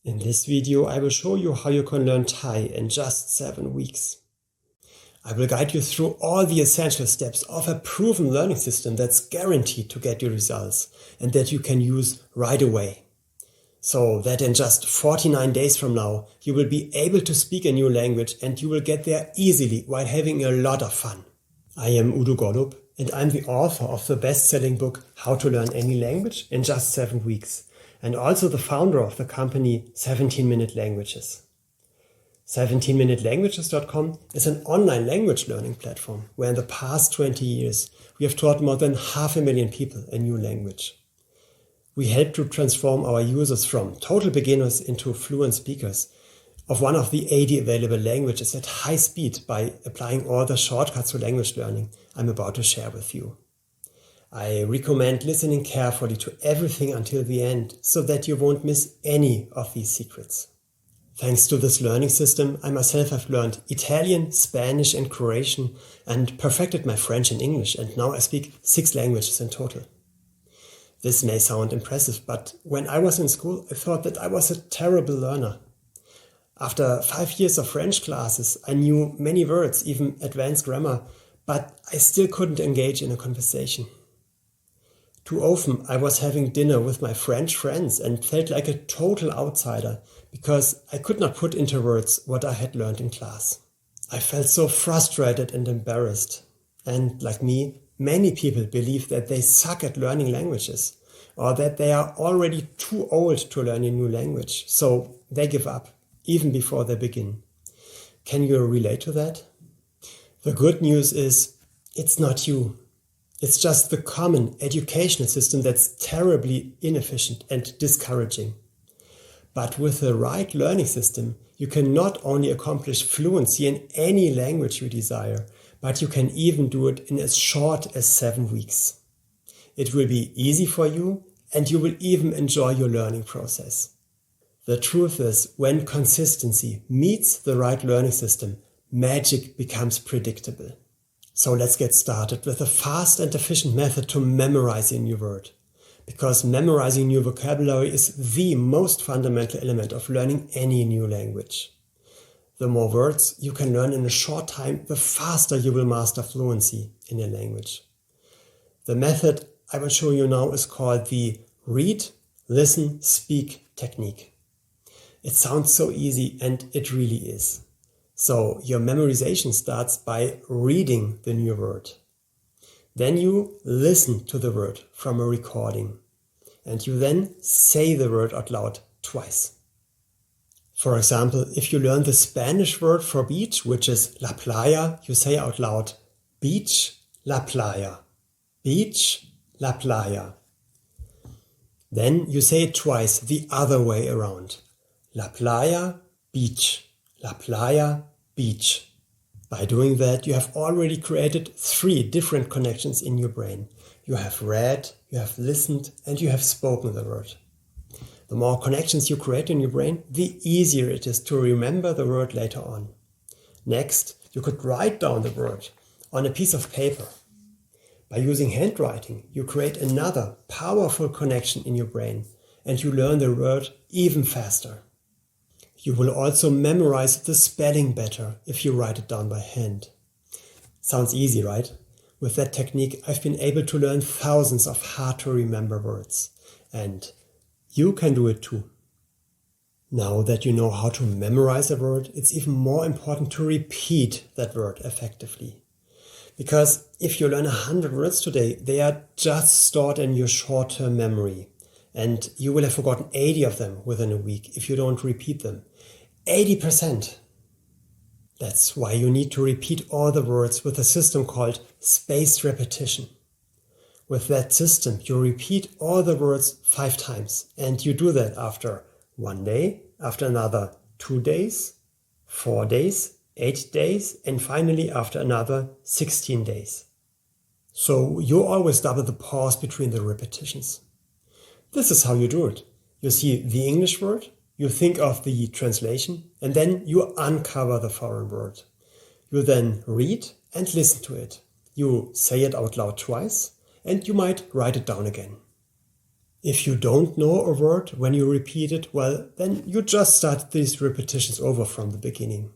In this video, I will show you how you can learn Thai in just 7 weeks. I will guide you through all the essential steps of a proven learning system that's guaranteed to get you results and that you can use right away. So that in just 49 days from now, you will be able to speak a new language and you will get there easily while having a lot of fun. I am Udo Gollub and I'm the author of the best-selling book How to Learn Any Language in Just 7 Weeks. And also the founder of the company 17-Minute Languages. 17minutelanguages.com is an online language learning platform where in the past 20 years we have taught more than 500,000 people a new language. We help to transform our users from total beginners into fluent speakers of one of the 80 available languages at high speed by applying all the shortcuts to language learning I'm about to share with you. I recommend listening carefully to everything until the end so that you won't miss any of these secrets. Thanks to this learning system, I myself have learned Italian, Spanish and Croatian and perfected my French and English, and now I speak 6 languages in total. This may sound impressive, but when I was in school, I thought that I was a terrible learner. After 5 years of French classes, I knew many words, even advanced grammar, but I still couldn't engage in a conversation. Too often I was having dinner with my French friends and felt like a total outsider because I could not put into words what I had learned in class. I felt so frustrated and embarrassed. And like me, many people believe that they suck at learning languages or that they are already too old to learn a new language, so they give up even before they begin. Can you relate to that? The good news is it's not you. It's just the common educational system that's terribly inefficient and discouraging. But with the right learning system, you can not only accomplish fluency in any language you desire, but you can even do it in as short as 7 weeks. It will be easy for you and you will even enjoy your learning process. The truth is, when consistency meets the right learning system, magic becomes predictable. So let's get started with a fast and efficient method to memorize a new word. Because memorizing new vocabulary is the most fundamental element of learning any new language. The more words you can learn in a short time, the faster you will master fluency in a language. The method I will show you now is called the read, listen, speak technique. It sounds so easy, and it really is. So your memorization starts by reading the new word. Then you listen to the word from a recording. And you then say the word out loud twice. For example, if you learn the Spanish word for beach, which is la playa, you say out loud, beach, la playa. Beach, la playa. Then you say it twice the other way around. La playa, beach. La playa, beach. By doing that, you have already created 3 different connections in your brain. You have read, you have listened, and you have spoken the word. The more connections you create in your brain, the easier it is to remember the word later on. Next, you could write down the word on a piece of paper. By using handwriting, you create another powerful connection in your brain, and you learn the word even faster. You will also memorize the spelling better if you write it down by hand. Sounds easy, right? With that technique, I've been able to learn thousands of hard-to-remember words. And you can do it too. Now that you know how to memorize a word, it's even more important to repeat that word effectively. Because if you learn 100 words today, they are just stored in your short-term memory. And you will have forgotten 80 of them within a week if you don't repeat them. 80%. That's why you need to repeat all the words with a system called spaced repetition. With that system, you repeat all the words 5 times. And you do that after 1 day, after another 2 days, 4 days, 8 days, and finally after another 16 days. So you always double the pause between the repetitions. This is how you do it. You see the English word, you think of the translation, and then you uncover the foreign word. You then read and listen to it. You say it out loud twice, and you might write it down again. If you don't know a word when you repeat it, well, then you just start these repetitions over from the beginning.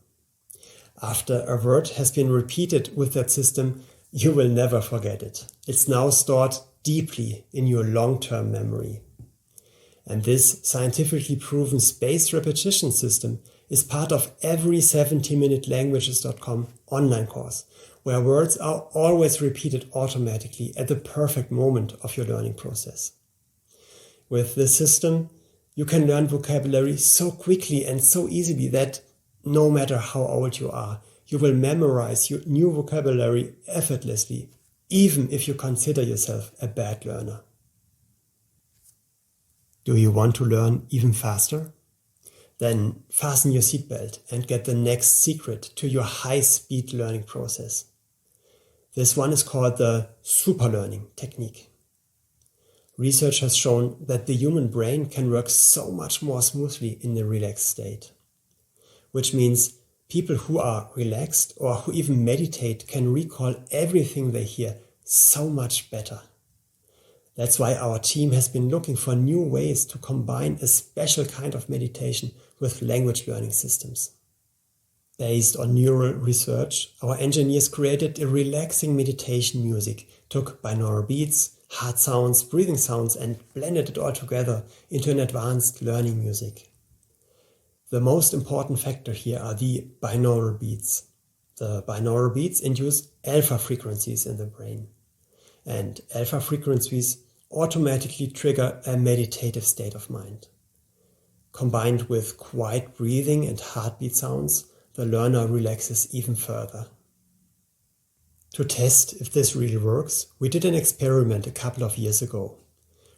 After a word has been repeated with that system, you will never forget it. It's now stored deeply in your long-term memory. And this scientifically proven spaced repetition system is part of every 70-minute languages.com online course, where words are always repeated automatically at the perfect moment of your learning process. With this system, you can learn vocabulary so quickly and so easily that no matter how old you are, you will memorize your new vocabulary effortlessly, even if you consider yourself a bad learner. Do you want to learn even faster? Then fasten your seatbelt and get the next secret to your high-speed learning process. This one is called the superlearning technique. Research has shown that the human brain can work so much more smoothly in a relaxed state, which means people who are relaxed or who even meditate can recall everything they hear so much better. That's why our team has been looking for new ways to combine a special kind of meditation with language learning systems. Based on neural research, our engineers created a relaxing meditation music, took binaural beats, heart sounds, breathing sounds, and blended it all together into an advanced learning music. The most important factor here are the binaural beats. The binaural beats induce alpha frequencies in the brain. And alpha frequencies automatically trigger a meditative state of mind. Combined with quiet breathing and heartbeat sounds, the learner relaxes even further. To test if this really works, we did an experiment a couple of years ago.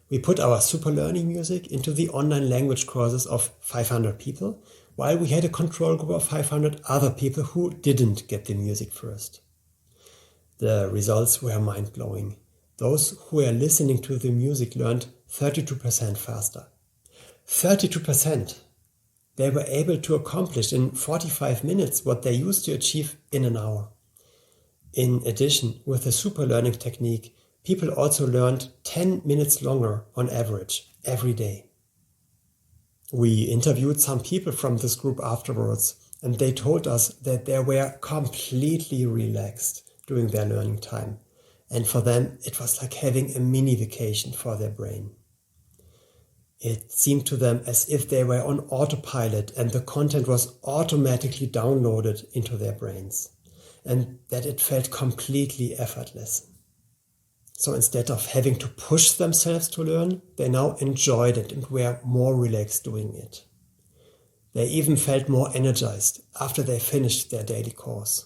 We put our super learning music into the online language courses of 500 people, while we had a control group of 500 other people who didn't get the music first. The results were mind-blowing. Those who were listening to the music learned 32% faster. 32%! They were able to accomplish in 45 minutes what they used to achieve in an hour. In addition, with the super learning technique, people also learned 10 minutes longer on average every day. We interviewed some people from this group afterwards, and they told us that they were completely relaxed during their learning time. And for them, it was like having a mini vacation for their brain. It seemed to them as if they were on autopilot and the content was automatically downloaded into their brains, and that it felt completely effortless. So instead of having to push themselves to learn, they now enjoyed it and were more relaxed doing it. They even felt more energized after they finished their daily course.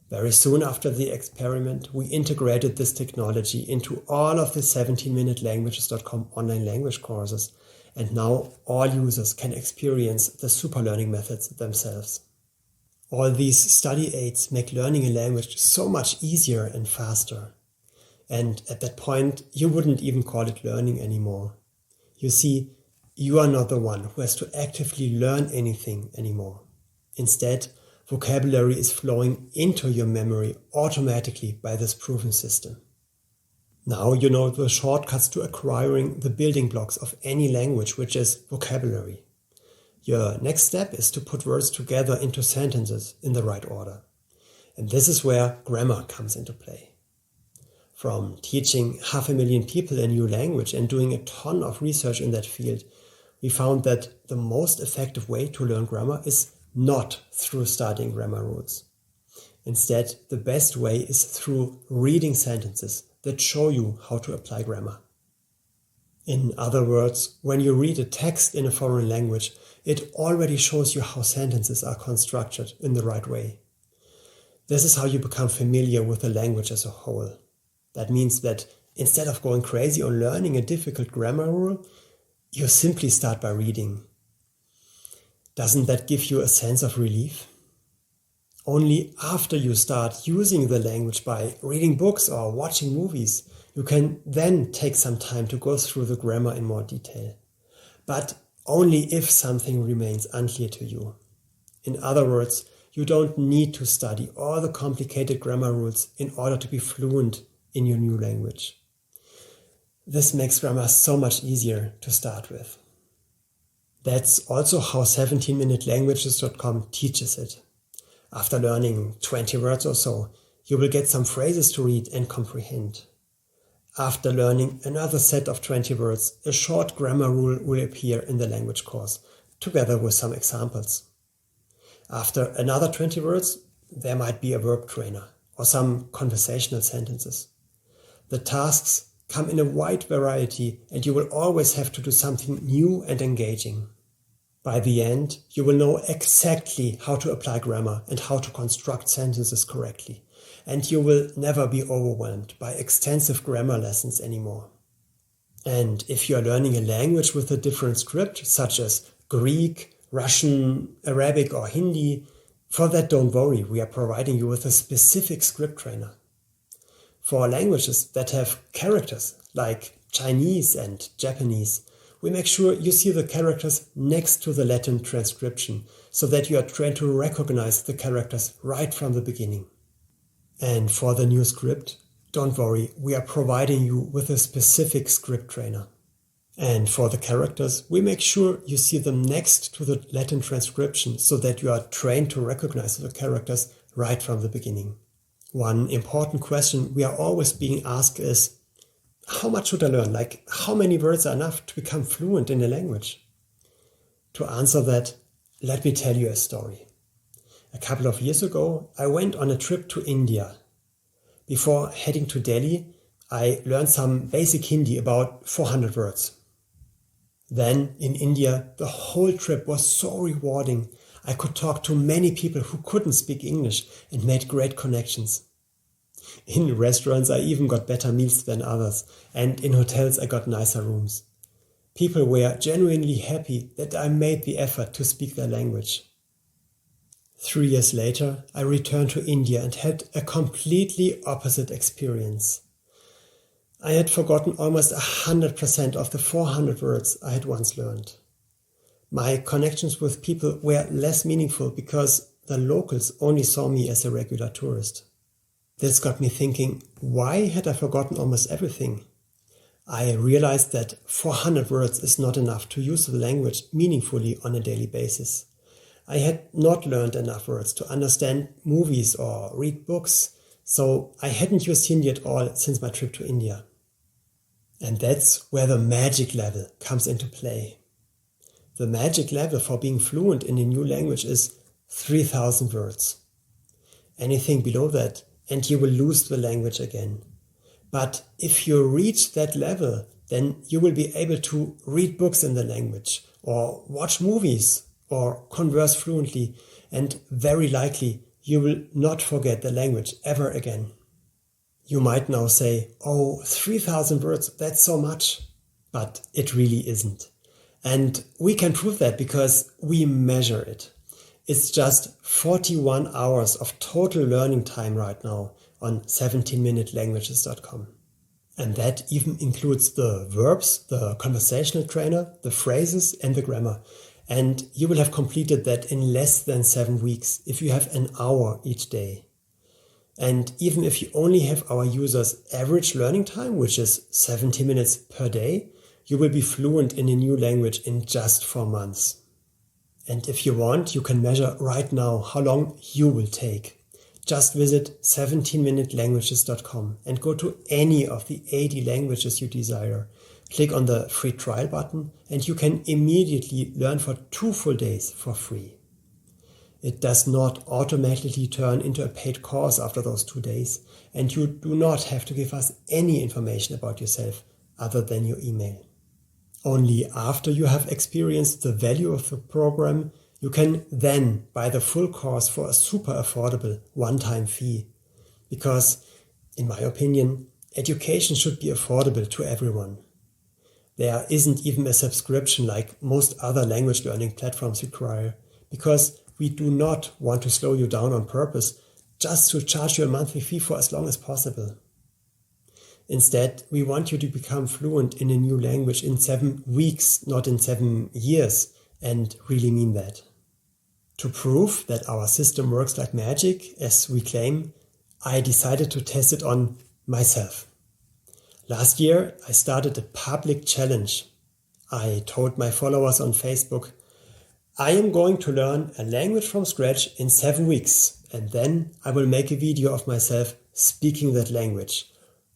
Very soon after the experiment, we integrated this technology into all of the 17-minute languages.com online language courses, and now all users can experience the super learning methods themselves. All these study aids make learning a language so much easier and faster. And at that point, you wouldn't even call it learning anymore. You see, you are not the one who has to actively learn anything anymore. Instead, vocabulary is flowing into your memory automatically by this proven system. Now you know the shortcuts to acquiring the building blocks of any language, which is vocabulary. Your next step is to put words together into sentences in the right order. And this is where grammar comes into play. From teaching 500,000 people a new language and doing a ton of research in that field, we found that the most effective way to learn grammar is not through studying grammar rules. Instead, the best way is through reading sentences that show you how to apply grammar. In other words, when you read a text in a foreign language, it already shows you how sentences are constructed in the right way. This is how you become familiar with the language as a whole. That means that instead of going crazy on learning a difficult grammar rule, you simply start by reading. Doesn't that give you a sense of relief? Only after you start using the language by reading books or watching movies, you can then take some time to go through the grammar in more detail. But only if something remains unclear to you. In other words, you don't need to study all the complicated grammar rules in order to be fluent in your new language. This makes grammar so much easier to start with. That's also how 17minutelanguages.com teaches it. After learning 20 words or so, you will get some phrases to read and comprehend. After learning another set of 20 words, a short grammar rule will appear in the language course, together with some examples. After another 20 words, there might be a verb trainer or some conversational sentences. The tasks come in a wide variety, and you will always have to do something new and engaging. By the end, you will know exactly how to apply grammar and how to construct sentences correctly, and you will never be overwhelmed by extensive grammar lessons anymore. And if you are learning a language with a different script, such as Greek, Russian, Arabic or Hindi, for that don't worry, we are providing you with a specific script trainer. For languages that have characters, like Chinese and Japanese, we make sure you see the characters next to the Latin transcription, so that you are trained to recognize the characters right from the beginning. And for the new script, don't worry, we are providing you with a specific script trainer. And for the characters, we make sure you see them next to the Latin transcription, so that you are trained to recognize the characters right from the beginning. One important question we are always being asked is, how much should I learn? Like, how many words are enough to become fluent in a language? To answer that, let me tell you a story. A couple of years ago, I went on a trip to India. Before heading to Delhi, I learned some basic Hindi, about 400 words. Then, in India, the whole trip was so rewarding. I could talk to many people who couldn't speak English and made great connections. In restaurants, I even got better meals than others, and in hotels, I got nicer rooms. People were genuinely happy that I made the effort to speak their language. 3 years later, I returned to India and had a completely opposite experience. I had forgotten almost 100% of the 400 words I had once learned. My connections with people were less meaningful because the locals only saw me as a regular tourist. This got me thinking, why had I forgotten almost everything? I realized that 400 words is not enough to use the language meaningfully on a daily basis. I had not learned enough words to understand movies or read books, so I hadn't used Hindi at all since my trip to India. And that's where the magic level comes into play. The magic level for being fluent in a new language is 3,000 words. Anything below that, and you will lose the language again. But if you reach that level, then you will be able to read books in the language, or watch movies, or converse fluently, and very likely you will not forget the language ever again. You might now say, oh, 3,000 words, that's so much. But it really isn't. And we can prove that because we measure it. It's just 41 hours of total learning time right now on 17minutelanguages.com. And that even includes the verbs, the conversational trainer, the phrases and the grammar. And you will have completed that in less than 7 weeks if you have an hour each day. And even if you only have our users' average learning time, which is 70 minutes per day, you will be fluent in a new language in just 4 months. And if you want, you can measure right now how long you will take. Just visit 17minutelanguages.com and go to any of the 80 languages you desire. Click on the free trial button and you can immediately learn for 2 full days for free. It does not automatically turn into a paid course after those 2 days, and you do not have to give us any information about yourself other than your email. Only after you have experienced the value of the program, you can then buy the full course for a super affordable one-time fee. Because, in my opinion, education should be affordable to everyone. There isn't even a subscription like most other language learning platforms require, because we do not want to slow you down on purpose just to charge you a monthly fee for as long as possible. Instead, we want you to become fluent in a new language in 7 weeks, not in 7 years, and really mean that. To prove that our system works like magic, as we claim, I decided to test it on myself. Last year, I started a public challenge. I told my followers on Facebook, I am going to learn a language from scratch in 7 weeks, and then I will make a video of myself speaking that language.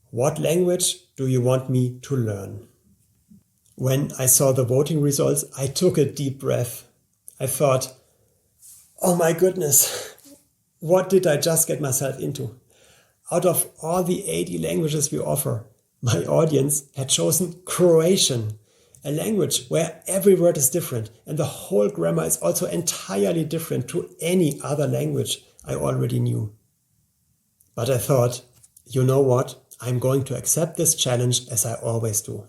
What language do you want me to learn? When I saw the voting results, I took a deep breath. I thought, oh my goodness, what did I just get myself into? Out of all the 80 languages we offer, my audience had chosen Croatian, a language where every word is different and the whole grammar is also entirely different to any other language I already knew. But I thought, you know what? I'm going to accept this challenge as I always do.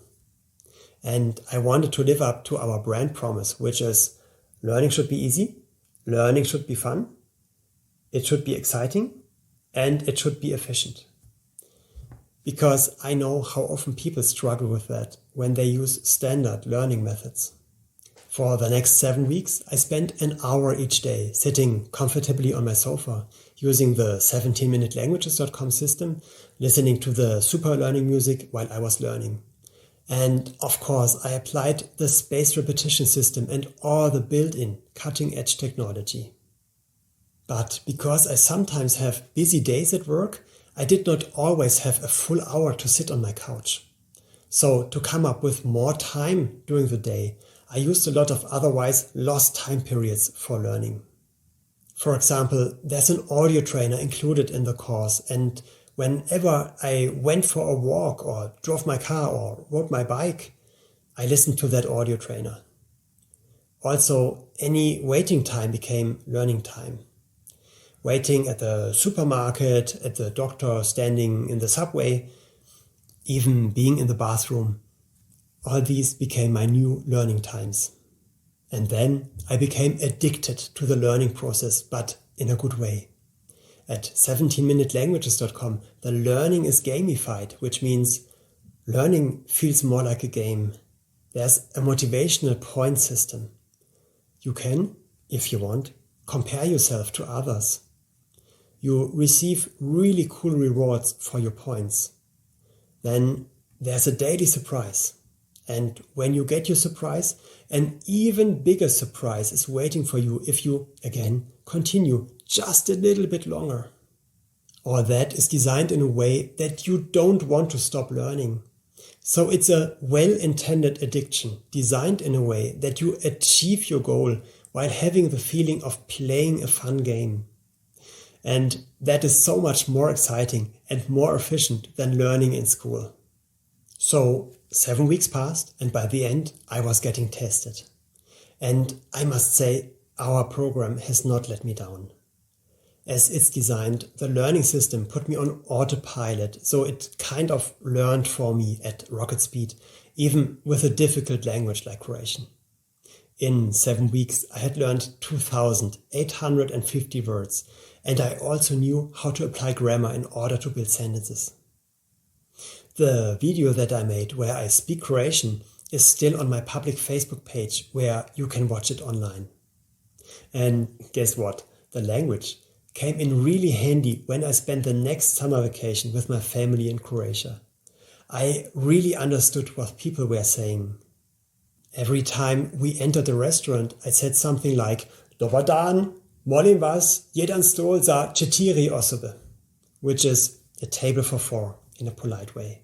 And I wanted to live up to our brand promise, which is learning should be easy, learning should be fun, it should be exciting, and it should be efficient. Because I know how often people struggle with that when they use standard learning methods. For the next 7 weeks, I spent an hour each day sitting comfortably on my sofa, using the 17minutelanguages.com system, listening to the super learning music while I was learning. And of course, I applied the spaced repetition system and all the built-in cutting-edge technology. But because I sometimes have busy days at work, I did not always have a full hour to sit on my couch. So to come up with more time during the day, I used a lot of otherwise lost time periods for learning. For example, there's an audio trainer included in the course, and whenever I went for a walk or drove my car or rode my bike, I listened to that audio trainer. Also, any waiting time became learning time. Waiting at the supermarket, at the doctor, standing in the subway, even being in the bathroom. All these became my new learning times. And then I became addicted to the learning process, but in a good way. At 17minutelanguages.com, the learning is gamified, which means learning feels more like a game. There's a motivational point system. You can, if you want, compare yourself to others. You receive really cool rewards for your points. Then there's a daily surprise. And when you get your surprise, an even bigger surprise is waiting for you if you, again, continue just a little bit longer. All that is designed in a way that you don't want to stop learning. So it's a well-intended addiction, designed in a way that you achieve your goal while having the feeling of playing a fun game. And that is so much more exciting and more efficient than learning in school. So 7 weeks passed, and by the end I was getting tested. And I must say, our program has not let me down. As it's designed, the learning system put me on autopilot, so it kind of learned for me at rocket speed, even with a difficult language like Croatian. In 7 weeks, I had learned 2,850 words, and I also knew how to apply grammar in order to build sentences. The video that I made where I speak Croatian is still on my public Facebook page where you can watch it online. And guess what? The language came in really handy when I spent the next summer vacation with my family in Croatia. I really understood what people were saying. Every time we entered a restaurant, I said something like, Dobar dan, molim vas, jedan stol za 4 osobe, which is a table for 4 in a polite way.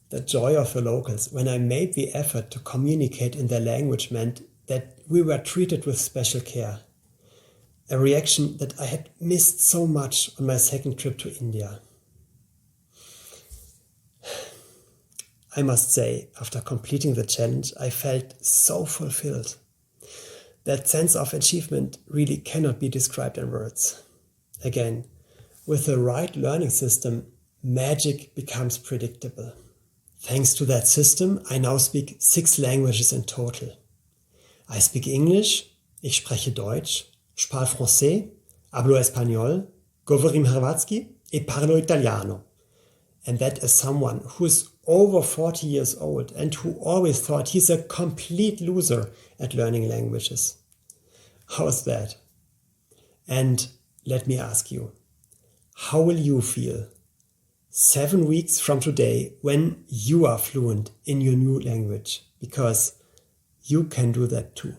The joy of the locals when I made the effort to communicate in their language meant that we were treated with special care. A reaction that I had missed so much on my second trip to India. I must say, after completing the challenge, I felt so fulfilled. That sense of achievement really cannot be described in words. Again, with the right learning system, magic becomes predictable. Thanks to that system, I now speak 6 languages in total. I speak English, ich spreche Deutsch, parlo français, hablo español, govorim hrvatski e parlo italiano. And that is someone who is over 40 years old and who always thought he's a complete loser at learning languages. How's that? And let me ask you, how will you feel 7 weeks from today when you are fluent in your new language, because you can do that too.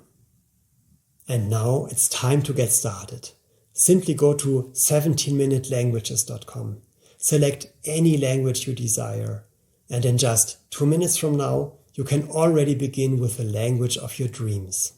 And now it's time to get started. Simply go to 17minutelanguages.com. Select any language you desire, and in just 2 minutes from now, you can already begin with the language of your dreams.